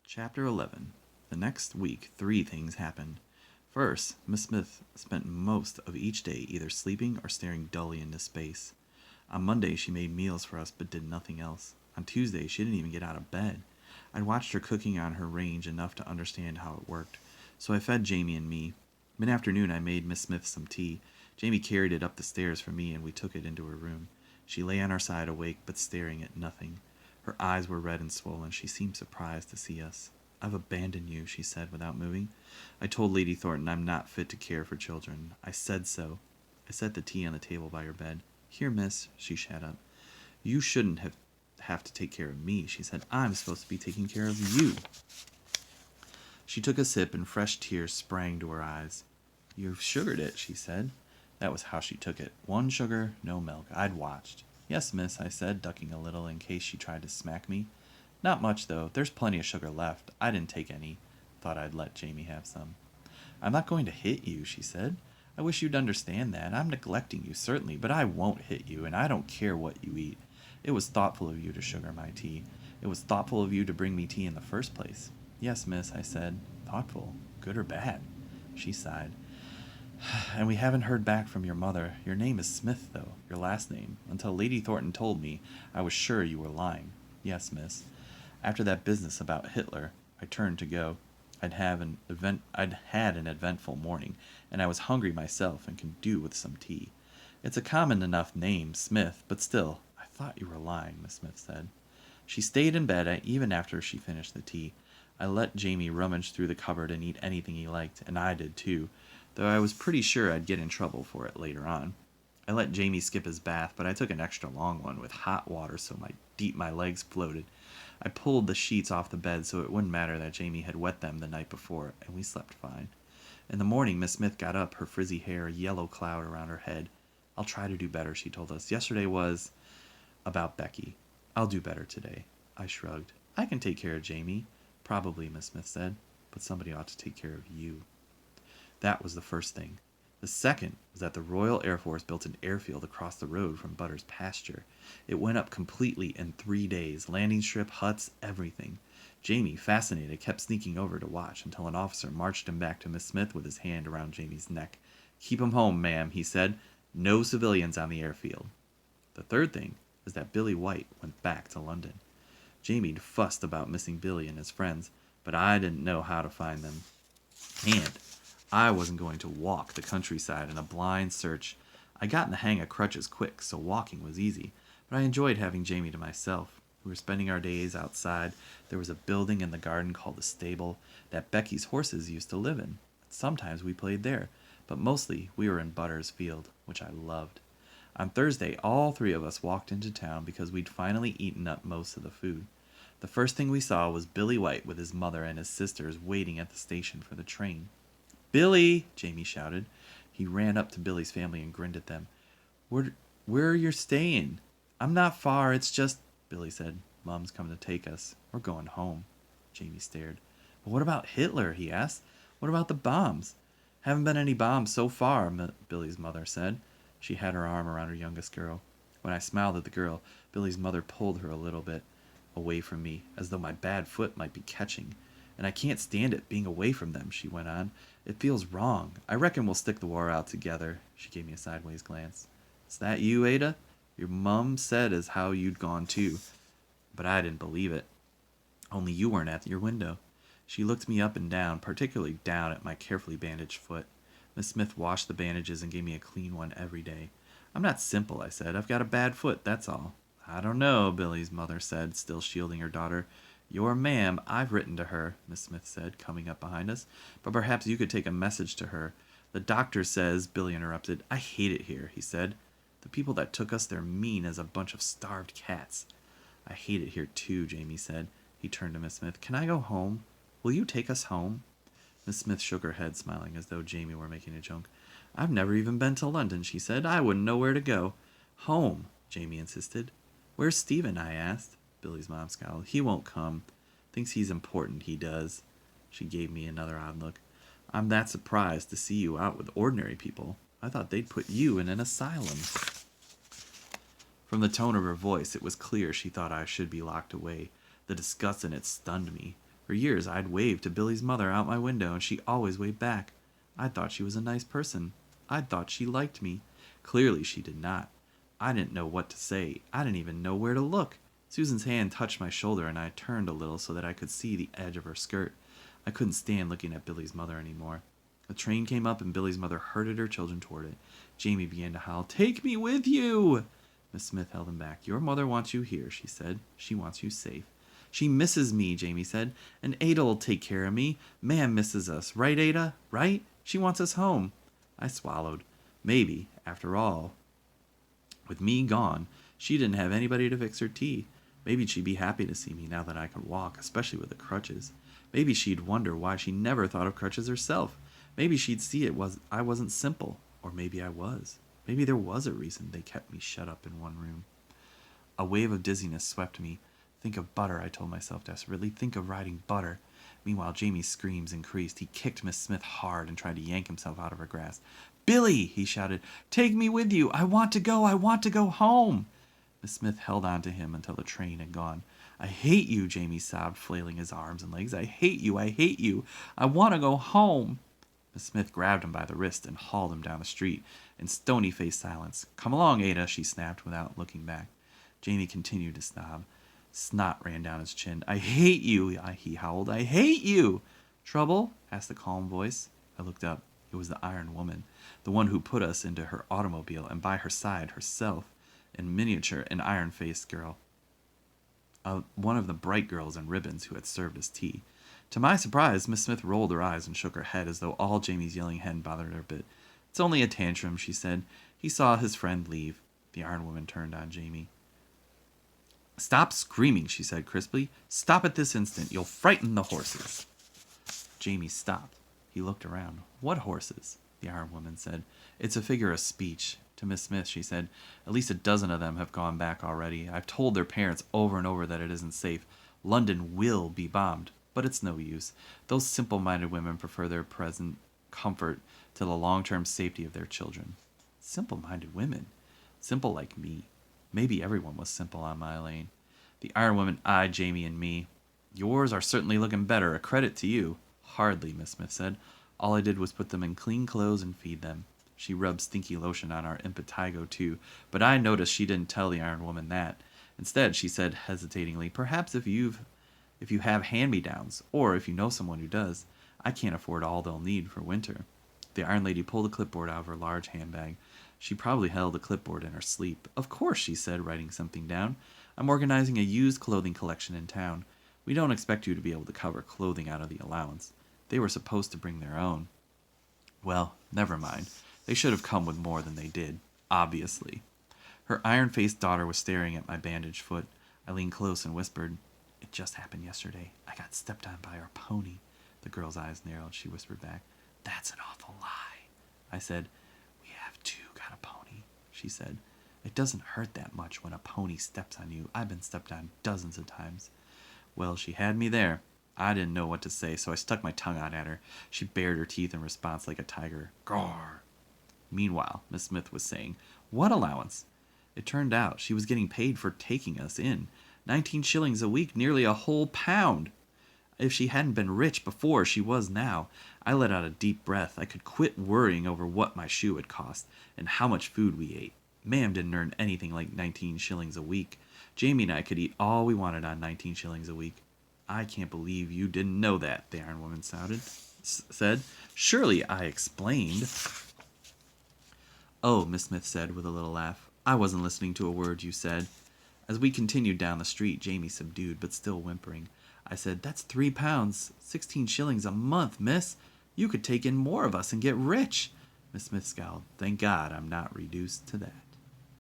Chapter 11. The next week, three things happened. First, Miss Smith spent most of each day either sleeping or staring dully into space. On Monday, she made meals for us but did nothing else. On Tuesday, she didn't even get out of bed. I'd watched her cooking on her range enough to understand how it worked, so I fed Jamie and me. Mid-afternoon, I made Miss Smith some tea. Jamie carried it up the stairs for me, and we took it into her room. She lay on our side awake but staring at nothing. Her eyes were red and swollen. She seemed surprised to see us. "I've abandoned you," she said without moving. "I told Lady Thornton I'm not fit to care for children. I said so." I set the tea on the table by her bed. "Here, miss," she shut up. "You shouldn't have to take care of me," she said. "I'm supposed to be taking care of you." She took a sip and fresh tears sprang to her eyes. "You've sugared it," she said. That was how she took it. One sugar, no milk. I'd watched. "Yes, miss," I said, ducking a little in case she tried to smack me. "Not much, though. There's plenty of sugar left. I didn't take any. Thought I'd let Jamie have some." "I'm not going to hit you," she said. "I wish you'd understand that. I'm neglecting you, certainly, but I won't hit you, and I don't care what you eat. It was thoughtful of you to sugar my tea. It was thoughtful of you to bring me tea in the first place." "Yes, miss," I said. "Thoughtful? Good or bad?" She sighed. "And we haven't heard back from your mother. Your name is Smith, though, your last name. Until Lady Thornton told me, I was sure you were lying." "Yes, miss." After that business about Hitler, I turned to go. I'd had an eventful morning, and I was hungry myself and could do with some tea. "It's a common enough name, Smith, but still, I thought you were lying," Miss Smith said. She stayed in bed even after she finished the tea. I let Jamie rummage through the cupboard and eat anything he liked, and I did too, though I was pretty sure I'd get in trouble for it later on. I let Jamie skip his bath, but I took an extra long one with hot water so my legs floated. I pulled the sheets off the bed so it wouldn't matter that Jamie had wet them the night before, and we slept fine. In the morning, Miss Smith got up, her frizzy hair a yellow cloud around her head. "I'll try to do better," she told us. "Yesterday was about Becky. I'll do better today." I shrugged. "I can take care of Jamie." "Probably," Miss Smith said, "but somebody ought to take care of you." That was the first thing. The second was that the Royal Air Force built an airfield across the road from Butter's pasture. It went up completely in 3 days. Landing strip, huts, everything. Jamie, fascinated, kept sneaking over to watch until an officer marched him back to Miss Smith with his hand around Jamie's neck. "Keep him home, ma'am," he said. "No civilians on the airfield." The third thing was that Billy White went back to London. Jamie fussed about missing Billy and his friends, but I didn't know how to find them. And I wasn't going to walk the countryside in a blind search. I got in the hang of crutches quick, so walking was easy, but I enjoyed having Jamie to myself. We were spending our days outside. There was a building in the garden called the stable that Becky's horses used to live in. Sometimes we played there, but mostly we were in Butter's field, which I loved. On Thursday, all three of us walked into town because we'd finally eaten up most of the food. The first thing we saw was Billy White with his mother and his sisters waiting at the station for the train. "Billy!" Jamie shouted. He ran up to Billy's family and grinned at them. Where are you staying?" "I'm not far, it's just," Billy said. "Mom's coming to take us. We're going home." Jamie stared. "But what about Hitler?" he asked. "What about the bombs?" "Haven't been any bombs so far," Billy's mother said. She had her arm around her youngest girl. When I smiled at the girl, Billy's mother pulled her a little bit away from me, as though my bad foot might be catching. "And I can't stand it, being away from them," she went on. "It feels wrong. I reckon we'll stick the war out together." She gave me a sideways glance. "Is that you, Ada? Your mum said as how you'd gone too." But I didn't believe it. "Only you weren't at your window." She looked me up and down, particularly down at my carefully bandaged foot. Miss Smith washed the bandages and gave me a clean one every day. "I'm not simple," I said. "I've got a bad foot, that's all." "I don't know," Billy's mother said, still shielding her daughter. "Your ma'am, I've written to her," Miss Smith said, coming up behind us. "But perhaps you could take a message to her." "The doctor says," Billy interrupted. "I hate it here," he said. "The people that took us, they're mean as a bunch of starved cats." "I hate it here too," Jamie said. He turned to Miss Smith. "Can I go home? Will you take us home?" Miss Smith shook her head, smiling as though Jamie were making a joke. "I've never even been to London," she said. "I wouldn't know where to go." "Home," Jamie insisted. "Where's Stephen?" I asked. Billy's mom scowled. "He won't come. Thinks he's important, he does." She gave me another odd look. "I'm that surprised to see you out with ordinary people. I thought they'd put you in an asylum." From the tone of her voice, it was clear she thought I should be locked away. The disgust in it stunned me. For years I'd waved to Billy's mother out my window, and she always waved back. I thought she was a nice person. I thought she liked me. Clearly she did not. I didn't know what to say. I didn't even know where to look. Susan's hand touched my shoulder, and I turned a little so that I could see the edge of her skirt. I couldn't stand looking at Billy's mother anymore. A train came up, and Billy's mother herded her children toward it. Jamie began to howl, "Take me with you!" Miss Smith held him back. "Your mother wants you here," she said. "She wants you safe." "She misses me," Jamie said, "and Ada'll take care of me. Ma'am misses us. Right, Ada? Right? She wants us home." I swallowed. Maybe, after all, with me gone, she didn't have anybody to fix her tea. Maybe she'd be happy to see me now that I could walk, especially with the crutches. Maybe she'd wonder why she never thought of crutches herself. Maybe she'd see I wasn't simple. Or maybe I was. Maybe there was a reason they kept me shut up in one room. A wave of dizziness swept me. Think of butter, I told myself desperately. Think of riding butter. Meanwhile, Jamie's screams increased. He kicked Miss Smith hard and tried to yank himself out of her grasp. "Billy!" he shouted. "Take me with you! I want to go! I want to go home!" Miss Smith held on to him until the train had gone. "I hate you," Jamie sobbed, flailing his arms and legs. "I hate you! I hate you! I want to go home!" Miss Smith grabbed him by the wrist and hauled him down the street in stony-faced silence. "Come along, Ada," she snapped without looking back. Jamie continued to sob. Snot ran down his chin. "I hate you," he howled. "I hate you!" "Trouble?" asked the calm voice. I looked up. It was the Iron Woman, the one who put us into her automobile, and by her side, herself, in miniature, an iron-faced girl. One of the bright girls in ribbons who had served us tea. To my surprise, Miss Smith rolled her eyes and shook her head as though all Jamie's yelling hadn't bothered her a bit. "It's only a tantrum," she said. He saw his friend leave. The Iron Woman turned on Jamie. "Stop screaming," she said crisply. "Stop at this instant. You'll frighten the horses." Jamie stopped. He looked around. "What horses?" the Iron Woman said. "It's a figure of speech." To Miss Smith, she said, "At least a dozen of them have gone back already. I've told their parents over and over that it isn't safe. London will be bombed, but it's no use. Those simple-minded women prefer their present comfort to the long-term safety of their children." Simple-minded women? Simple like me. Maybe everyone was simple on my lane. The Iron Woman eyed Jamie and me. "Yours are certainly looking better, a credit to you." "Hardly," Miss Smith said. "All I did was put them in clean clothes and feed them." She rubbed stinky lotion on our impetigo too, but I noticed she didn't tell the Iron Woman that. Instead, she said hesitatingly, "Perhaps if you have hand-me-downs, or if you know someone who does. I can't afford all they'll need for winter." The Iron Lady pulled a clipboard out of her large handbag. She probably held a clipboard in her sleep. "Of course," she said, writing something down. "I'm organizing a used clothing collection in town. We don't expect you to be able to cover clothing out of the allowance. They were supposed to bring their own." Well, never mind. They should have come with more than they did, obviously. Her iron-faced daughter was staring at my bandaged foot. I leaned close and whispered, "It just happened yesterday. I got stepped on by our pony." The girl's eyes narrowed. She whispered back, "That's an awful lie." I said, "We have too got a pony," she said. "It doesn't hurt that much when a pony steps on you. I've been stepped on dozens of times." Well, she had me there. I didn't know what to say, so I stuck my tongue out at her. She bared her teeth in response like a tiger. "Gawr." Meanwhile, Miss Smith was saying, "What allowance?" It turned out she was getting paid for taking us in. 19 shillings a week, nearly a whole pound. If she hadn't been rich before, she was now. I let out a deep breath. I could quit worrying over what my shoe had cost and how much food we ate. Ma'am didn't earn anything like 19 shillings a week. Jamie and I could eat all we wanted on 19 shillings a week. "I can't believe you didn't know that," the Iron Woman said. "Surely," I explained. "Oh," Miss Smith said with a little laugh, "I wasn't listening to a word you said." As we continued down the street, Jamie subdued but still whimpering, I said, "That's £3, 16 shillings a month, miss. You could take in more of us and get rich." Miss Smith scowled. "Thank God I'm not reduced to that."